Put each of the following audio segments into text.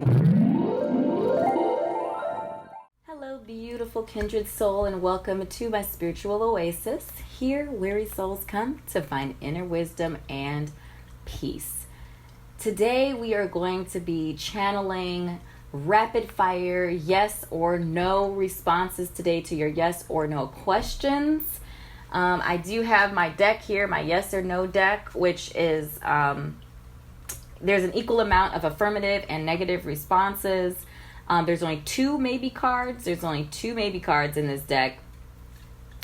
Hello, beautiful Kindred Soul, and welcome to my spiritual oasis. Here, weary souls come to find inner wisdom and peace. Today, we are going to be channeling rapid fire yes or no responses today to your yes or no questions. I do have my deck here, my yes or no deck, which is, there's an equal amount of affirmative and negative responses. There's only two maybe cards. There's only two maybe cards in this deck.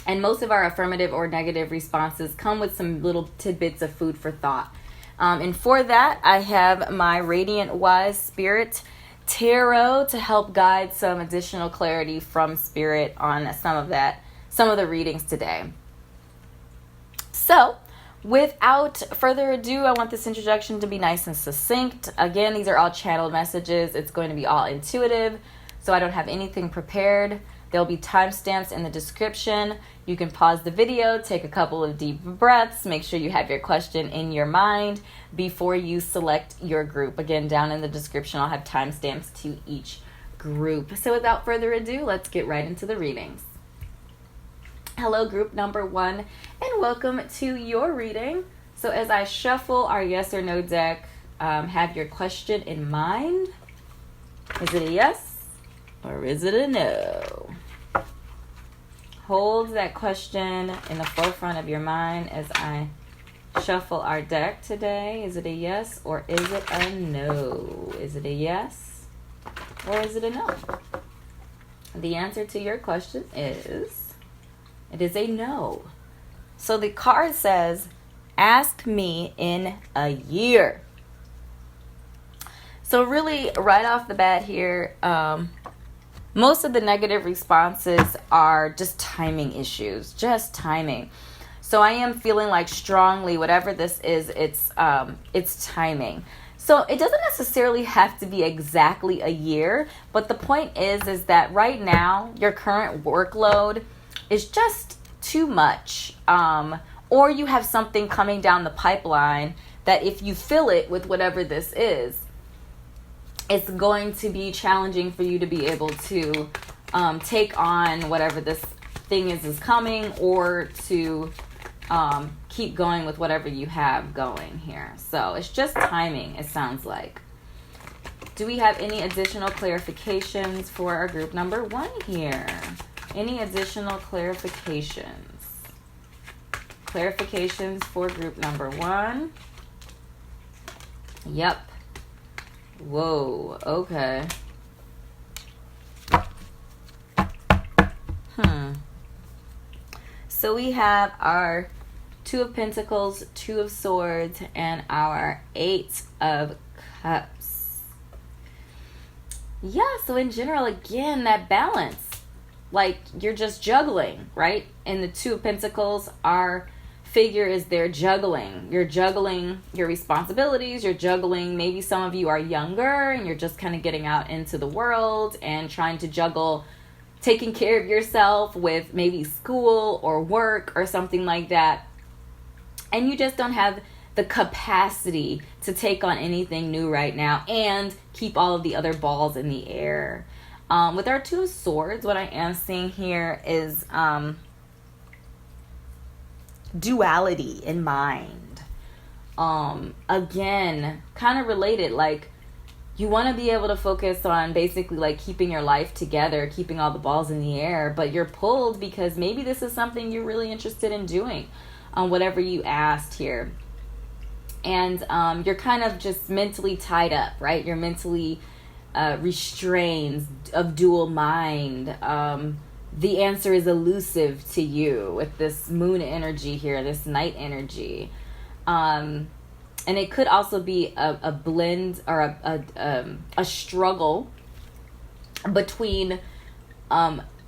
And most of our affirmative or negative responses come with some little tidbits of food for thought. And for that, I have my Radiant Wise Spirit Tarot to help guide some additional clarity from Spirit on some of the readings today. So, without further ado, I want this introduction to be nice and succinct. Again, these are all channeled messages. It's going to be all intuitive, so I don't have anything prepared. There'll be timestamps in the description. You can pause the video, take a couple of deep breaths, make sure you have your question in your mind before you select your group. Again, down in the description, I'll have timestamps to each group. So without further ado, let's get right into the readings. Hello, group number 1, and welcome to your reading. So as I shuffle our yes or no deck, have your question in mind. Is it a yes or is it a no? Hold that question in the forefront of your mind as I shuffle our deck today. Is it a yes or is it a no? Is it a yes or is it a no? The answer to your question is... it is a no. So the card says, ask me in a year. So really, right off the bat here, most of the negative responses are just timing issues, just timing. So I am feeling like strongly, whatever this is, it's timing. So it doesn't necessarily have to be exactly a year, but the point is that right now, your current workload is just too much, or you have something coming down the pipeline that if you fill it with whatever this is, it's going to be challenging for you to be able to take on whatever this thing is coming, or to keep going with whatever you have going here. So it's just timing, it sounds like. Do we have any additional clarifications for our group number 1 here? Any additional clarifications? Clarifications for group number 1? Yep. Whoa, okay. So we have our 2 of Pentacles, 2 of Swords, and our 8 of Cups. Yeah, so in general, again, that balance. Like, you're just juggling, right? And the 2 of Pentacles, our figure is there juggling. You're juggling your responsibilities. You're juggling, maybe some of you are younger and you're just kind of getting out into the world and trying to juggle taking care of yourself with maybe school or work or something like that. And you just don't have the capacity to take on anything new right now and keep all of the other balls in the air. With our 2 of Swords, what I am seeing here is duality in mind. Again, kind of related, like you want to be able to focus on basically like keeping your life together, keeping all the balls in the air, but you're pulled because maybe this is something you're really interested in doing, whatever you asked here. And you're kind of just mentally tied up, right? You're mentally restrained, of dual mind. The answer is elusive to you with this moon energy here, this night energy. And it could also be a blend or a struggle between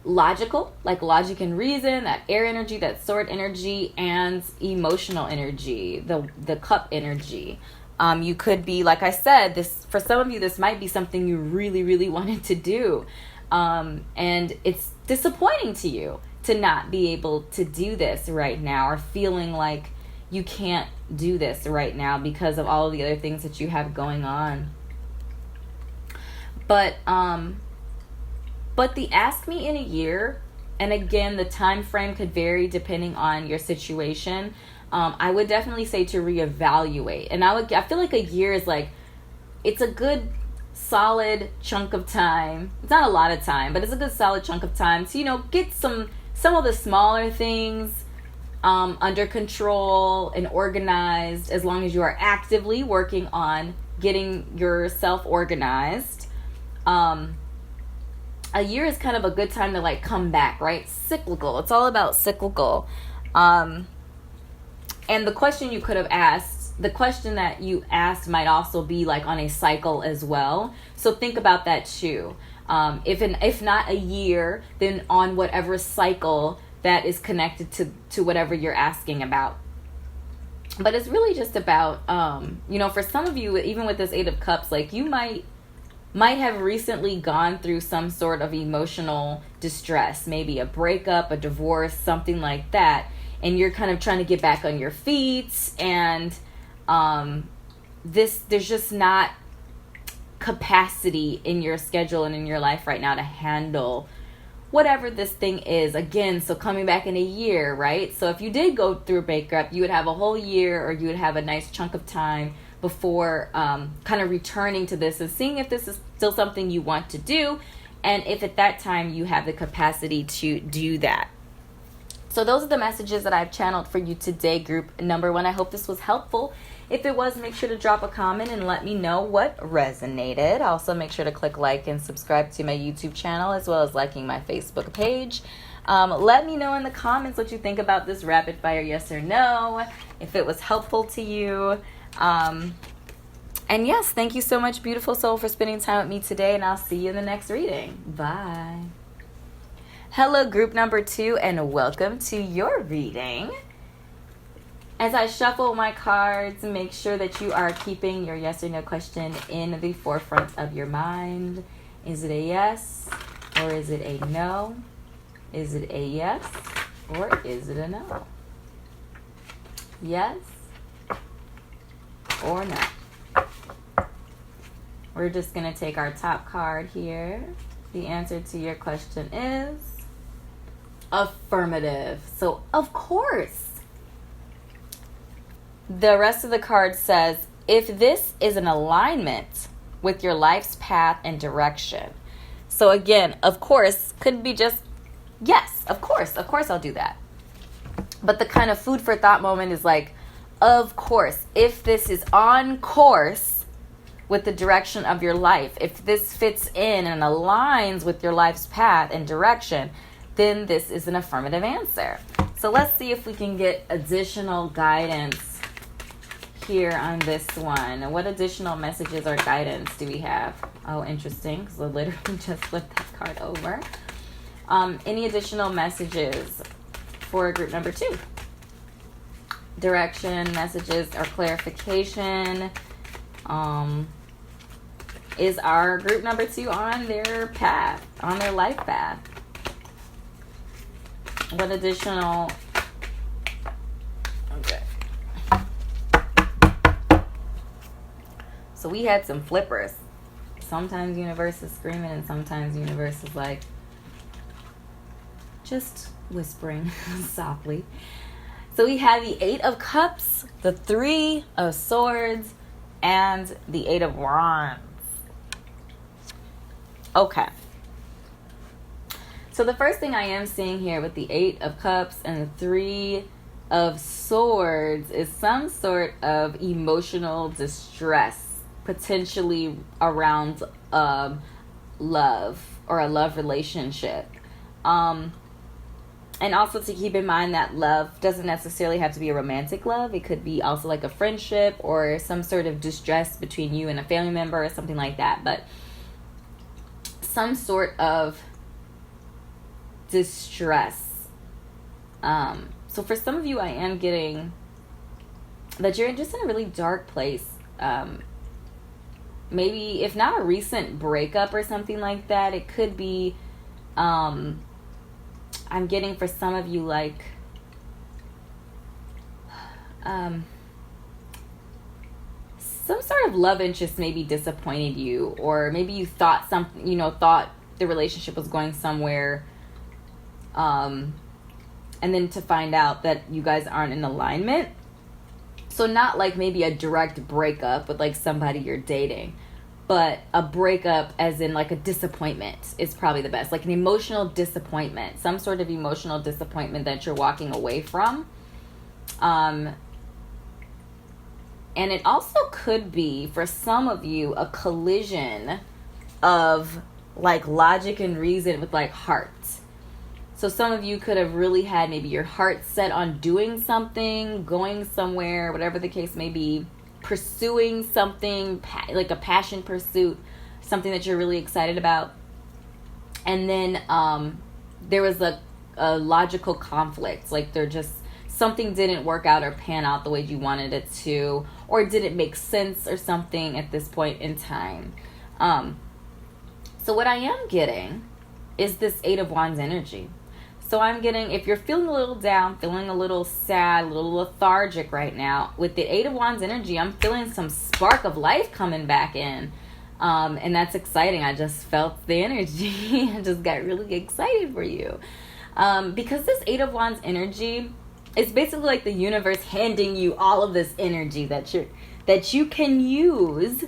logical, like logic and reason, that air energy, that sword energy, and emotional energy, the cup energy. You could be, like I said, this for some of you, this might be something you really, really wanted to do. And it's disappointing to you to not be able to do this right now, or feeling like you can't do this right now because of all of the other things that you have going on. But the ask me in a year, and again, the time frame could vary depending on your situation. I would definitely say to reevaluate. And I feel like a year is like, it's a good solid chunk of time. It's not a lot of time, but it's a good solid chunk of time to, get some of the smaller things under control and organized, as long as you are actively working on getting yourself organized. A year is kind of a good time to like come back, right? Cyclical. It's all about cyclical. And the question you could have asked, the question that you asked might also be like on a cycle as well. So think about that too. If not a year, then on whatever cycle that is connected to whatever you're asking about. But it's really just about, for some of you, even with this 8 of Cups, like you might have recently gone through some sort of emotional distress, maybe a breakup, a divorce, something like that. And you're kind of trying to get back on your feet. And there's just not capacity in your schedule and in your life right now to handle whatever this thing is. Again, so coming back in a year, right? So if you did go through a breakup, you would have a whole year, or you would have a nice chunk of time before kind of returning to this and seeing if this is still something you want to do, and if at that time you have the capacity to do that. So those are the messages that I've channeled for you today, group number 1. I hope this was helpful. If it was, make sure to drop a comment and let me know what resonated. Also, make sure to click like and subscribe to my YouTube channel, as well as liking my Facebook page. Let me know in the comments what you think about this rapid fire yes or no, if it was helpful to you. And yes, thank you so much, beautiful soul, for spending time with me today, and I'll see you in the next reading. Bye. Hello, group number 2, and welcome to your reading. As I shuffle my cards, make sure that you are keeping your yes or no question in the forefront of your mind. Is it a yes, or is it a no? Is it a yes, or is it a no? Yes or no? We're just going to take our top card here. The answer to your question is affirmative. So, of course. The rest of the card says, if this is an alignment with your life's path and direction. So again, of course, could be just, yes, of course I'll do that. But the kind of food for thought moment is like, of course, if this is on course with the direction of your life, if this fits in and aligns with your life's path and direction, then this is an affirmative answer. So let's see if we can get additional guidance here on this one. What additional messages or guidance do we have? Oh, interesting, because I literally just flipped that card over. Any additional messages for group number 2? Direction, messages, or clarification. Is our group number 2 on their path, on their life path? What additional... Okay. So we had some flippers. Sometimes universe is screaming, and sometimes universe is like just whispering softly. So we had the 8 of Cups, the 3 of Swords, and the 8 of Wands. Okay. So the first thing I am seeing here with the 8 of Cups and the 3 of Swords is some sort of emotional distress, potentially around love or a love relationship. And also to keep in mind that love doesn't necessarily have to be a romantic love. It could be also like a friendship or some sort of distress between you and a family member or something like that. But some sort of distress. So for some of you, I am getting that you're just in a really dark place. Maybe if not a recent breakup or something like that, it could be, I'm getting for some of you like, some sort of love interest maybe disappointed you, or maybe you thought thought the relationship was going somewhere, and then to find out that you guys aren't in alignment. So not like maybe a direct breakup with like somebody you're dating, but a breakup as in like a disappointment is probably the best. Like an emotional disappointment, some sort of emotional disappointment that you're walking away from. And it also could be, for some of you, a collision of like logic and reason with like heart. So some of you could have really had maybe your heart set on doing something, going somewhere, whatever the case may be, pursuing something, like a passion pursuit, something that you're really excited about. And then there was a logical conflict, like something didn't work out or pan out the way you wanted it to, or it didn't make sense or something at this point in time. So what I am getting is this 8 of Wands energy. So I'm getting, if you're feeling a little down, feeling a little sad, a little lethargic right now, with the 8 of Wands energy, I'm feeling some spark of life coming back in. And that's exciting. I just felt the energy. I just got really excited for you. Because this 8 of Wands energy is basically like the universe handing you all of this energy that you can use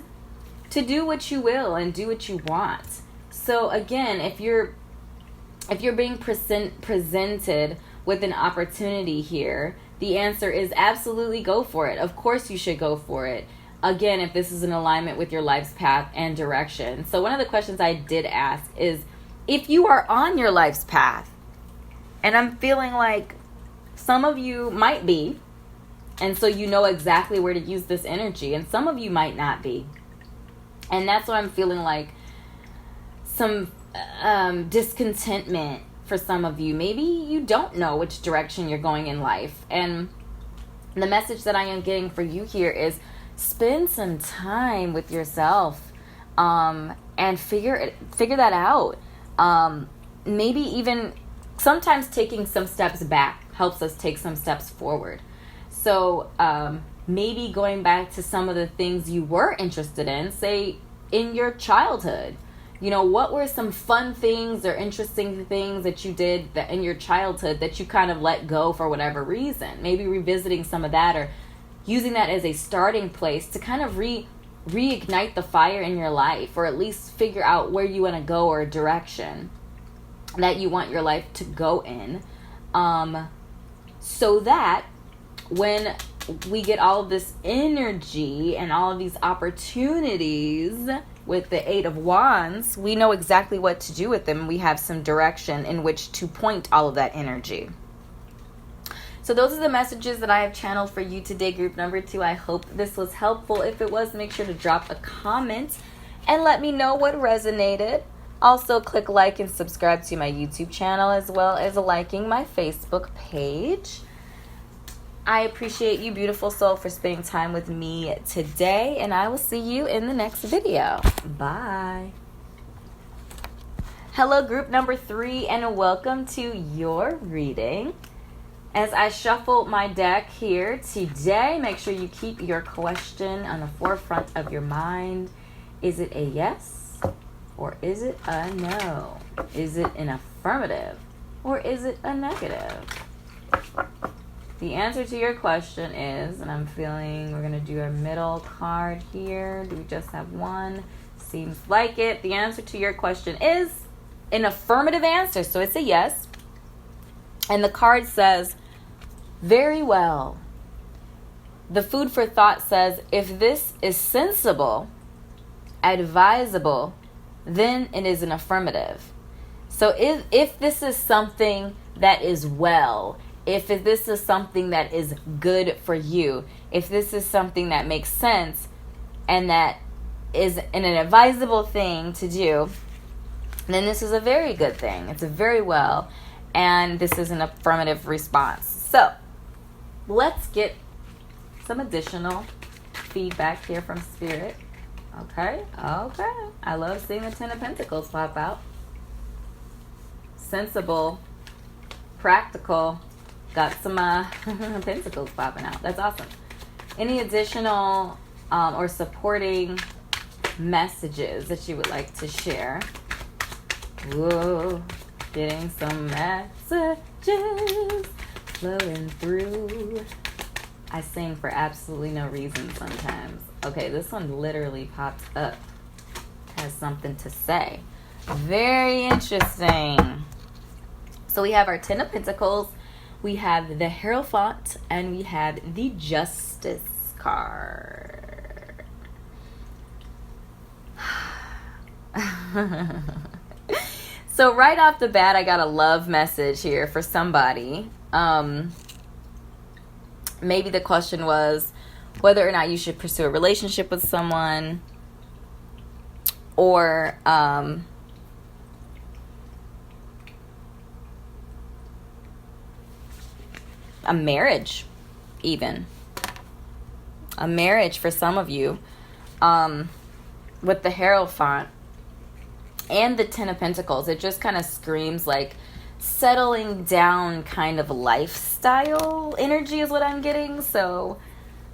to do what you will and do what you want. So again, if you're being presented with an opportunity here, the answer is absolutely go for it. Of course you should go for it. Again, if this is in alignment with your life's path and direction. So one of the questions I did ask is, if you are on your life's path, and I'm feeling like some of you might be, and so you know exactly where to use this energy, and some of you might not be. And that's why I'm feeling like some discontentment for some of you. Maybe you don't know which direction you're going in life. And the message that I am getting for you here is spend some time with yourself and figure that out. Maybe even sometimes taking some steps back helps us take some steps forward. So maybe going back to some of the things you were interested in, say in your childhood. You know, what were some fun things or interesting things that you did that in your childhood that you kind of let go for whatever reason? Maybe revisiting some of that, or using that as a starting place to kind of reignite the fire in your life, or at least figure out where you want to go, or a direction that you want your life to go in. So that when we get all of this energy and all of these opportunities with the 8 of Wands, we know exactly what to do with them. We have some direction in which to point all of that energy. So those are the messages that I have channeled for you today, group number 2. I hope this was helpful. If it was, make sure to drop a comment and let me know what resonated. Also, click like and subscribe to my YouTube channel, as well as liking my Facebook page. I appreciate you, beautiful soul, for spending time with me today, and I will see you in the next video. Bye. Hello, group number 3, and welcome to your reading. As I shuffle my deck here today, make sure you keep your question on the forefront of your mind. Is it a yes, or is it a no? Is it an affirmative, or is it a negative? The answer to your question is, and I'm feeling we're going to do a middle card here. Do we just have one? Seems like it. The answer to your question is an affirmative answer. So it's a yes. And the card says, very well. The food for thought says, if this is sensible, advisable, then it is an affirmative. So if this is something that is well, if this is something that is good for you, if this is something that makes sense and that is an advisable thing to do, then this is a very good thing. It's a very well, and this is an affirmative response. So let's get some additional feedback here from Spirit. Okay. I love seeing the 10 of Pentacles pop out. Sensible, practical. Got some pentacles popping out. That's awesome. Any additional or supporting messages that you would like to share. Whoa, getting some messages flowing through. I sing for absolutely no reason sometimes. Okay, this one literally popped up. Has something to say. Very interesting. So we have our Ten of Pentacles, we have the Hierophant, and we have the Justice card. So right off the bat, I got a love message here for somebody. Maybe the question was whether or not you should pursue a relationship with someone, or a marriage, even. A marriage for some of you. With the Hierophant and the Ten of Pentacles, it just kind of screams like settling down kind of lifestyle energy is what I'm getting. So,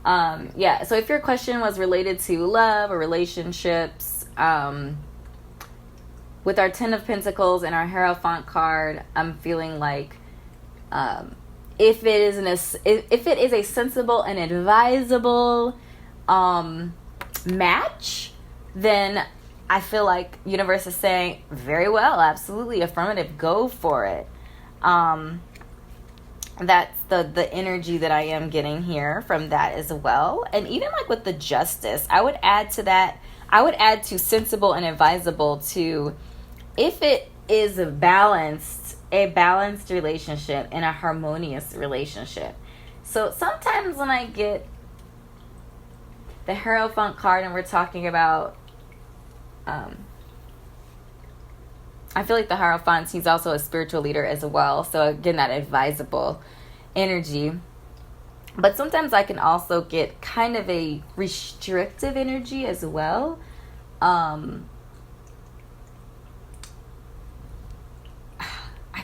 yeah. So if your question was related to love or relationships, with our Ten of Pentacles and our Hierophant card, I'm feeling like, if it is a sensible and advisable match, then I feel like universe is saying, very well, absolutely, affirmative, go for it. That's the energy that I am getting here from that as well. And even like with the Justice, I would add to that, I would add to sensible and advisable to, if it is a balanced relationship and a harmonious relationship. So sometimes when I get the Hierophant card and we're talking about, I feel like the Hierophant, he's also a spiritual leader as well. So again, that advisable energy. But sometimes I can also get kind of a restrictive energy as well. I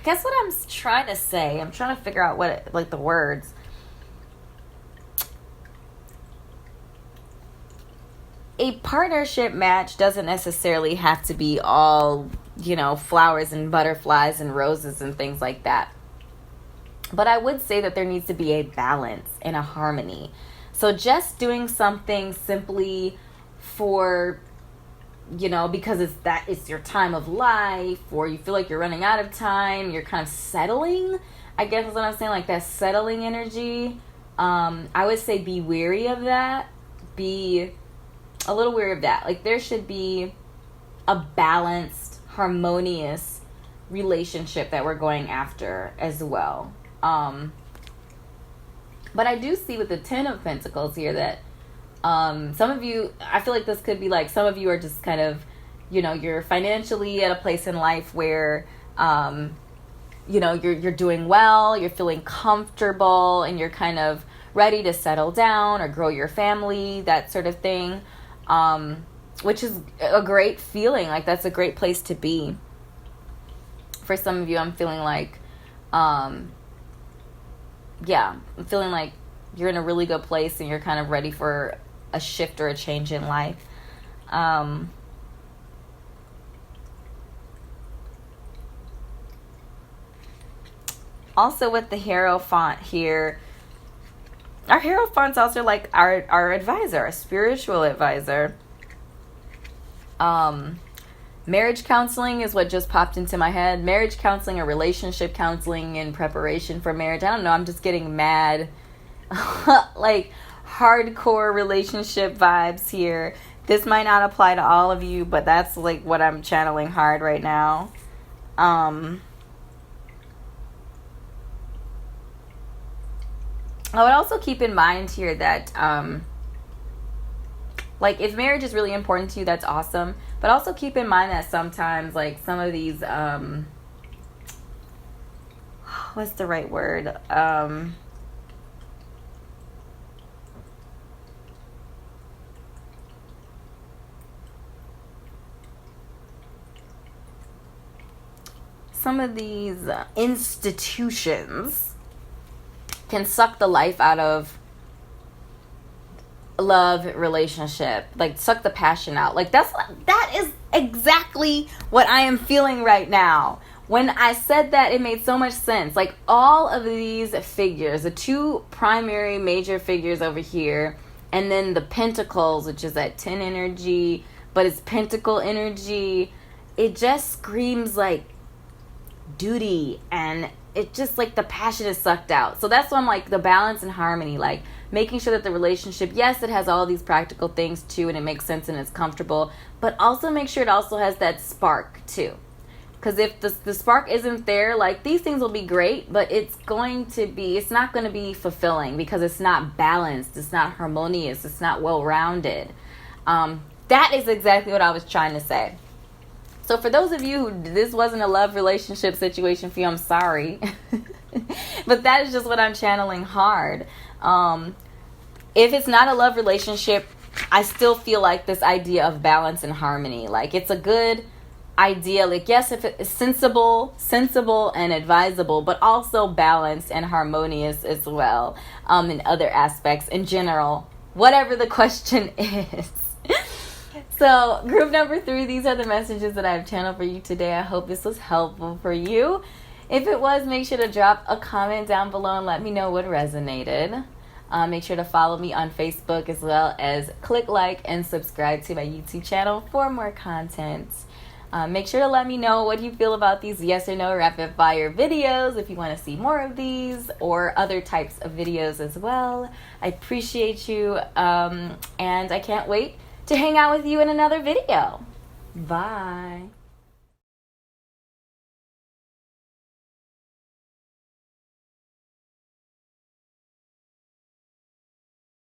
guess what I'm trying to say, I'm trying to figure out what, like the words. A partnership match doesn't necessarily have to be all, flowers and butterflies and roses and things like that. But I would say that there needs to be a balance and a harmony. So just doing something simply for, because it's your time of life, or you feel like you're running out of time, you're kind of settling, I guess is what I'm saying, like that settling energy. I would say be wary of that. Be a little wary of that. Like there should be a balanced, harmonious relationship that we're going after as well. But I do see with the Ten of Pentacles here that some of you, I feel like this could be like some of you are just kind of, you're financially at a place in life where, you're doing well, you're feeling comfortable, and you're kind of ready to settle down or grow your family, that sort of thing, which is a great feeling. Like that's a great place to be. For some of you, I'm feeling like, I'm feeling like you're in a really good place and you're kind of ready for a shift or a change in life. Also with the Hierophant here, our Hierophant's also like our advisor, our spiritual advisor. Marriage counseling is what just popped into my head. Marriage counseling or relationship counseling in preparation for marriage. I don't know. I'm just getting mad, like hardcore relationship vibes here. This might not apply to all of you, but that's like what I'm channeling hard right now. I would also keep in mind here that, like, if marriage is really important to you, that's awesome. But also keep in mind that sometimes, like, some of these, what's the right word? Some of these institutions can suck the life out of love relationship, like suck the passion out. Like that is exactly what I am feeling right now. When I said that, it made so much sense. Like all of these figures, the two primary major figures over here, and then the pentacles, which is that 10 energy, but it's pentacle energy. It just screams like duty, and it just like the passion is sucked out. So that's why I'm like the balance and harmony, like making sure that the relationship, yes, it has all these practical things too, and it makes sense and it's comfortable, but also make sure it also has that spark too. Because if the spark isn't there, like these things will be great, but it's not going to be fulfilling because it's not balanced, it's not harmonious, it's not well-rounded. That is exactly what I was trying to say. So for those of you who this wasn't a love relationship situation for you, I'm sorry. But that is just what I'm channeling hard. If it's not a love relationship, I still feel like this idea of balance and harmony, like it's a good idea. Like yes, if it's sensible and advisable, but also balanced and harmonious as well, in other aspects in general, whatever the question is. So group number 3, these are the messages that I've channeled for you today. I hope this was helpful for you. If it was, make sure to drop a comment down below and let me know what resonated. Make sure to follow me on Facebook, as well as click like and subscribe to my YouTube channel for more content. Make sure to let me know what you feel about these yes or no rapid fire videos, if you want to see more of these or other types of videos as well. I appreciate you, and I can't wait to hang out with you in another video. Bye.